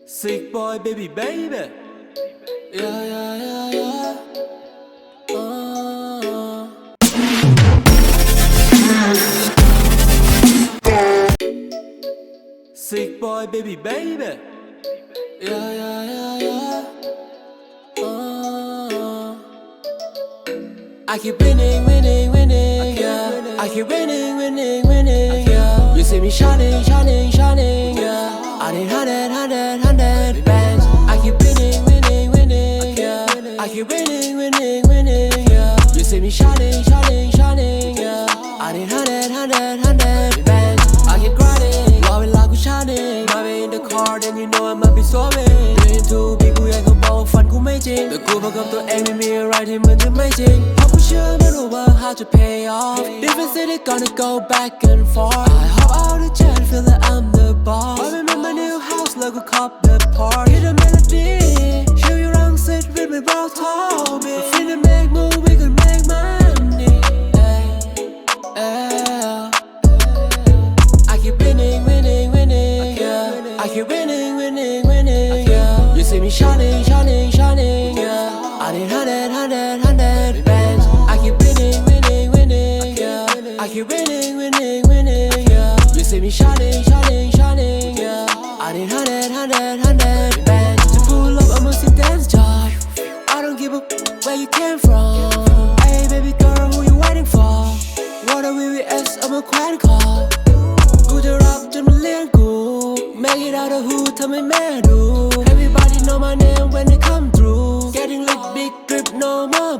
Sick boy, baby, baby. Yeah, yeah, yeah, yeah. Sick boy, baby, baby. Yeah, yeah, yeah, yeah. I keep winning, winning, winning, yeah. I keep winning, winning, winning, yeah. You see me shining, shining, shining, yeah. I need 100 bands. I keep winning, winning, winning, yeah. I keep winning, winning, winning, yeah. You see me shining, shining, shining, yeah. I need 100 bands. I keep grinding, while we like shining. Might be in the car, then you know I might be soaring. Doing too big, we ain't gon' ball fun,กูไม่จริงแต่กูประกอบตัวเองไม่มีอะไรที่มันจะไม่จริงเพราะกูเชื่อมันว่า how to pay off. Different city gonna go back and forth. I hop out the jet, feel that I'm the boss. I'm in my new house, look a cop the party. Hit the melody, show you wrong sit with my bro told me. If we make move, we can make money. I keep winning, winning, winning, yeah. I keep winning, winning, winning, yeah. You see me shining, shining, shining, yeah. I need 100 bands. I keep winning, winning, winning, yeah. I keep winning, winning, winning, yeah. You see me shining, shining, shining, yeah. I need 100 bands. To pull up, I'ma see dance job. I don't give a where you came from. Hey baby girl, who you waiting for? What a VVS, I'm a credit card. กูจะรับจนมันเลี้ยงกู Make it out of hood ทำให้แม่ดู Everybody know my name when they come through. Getting lit, big drip, no more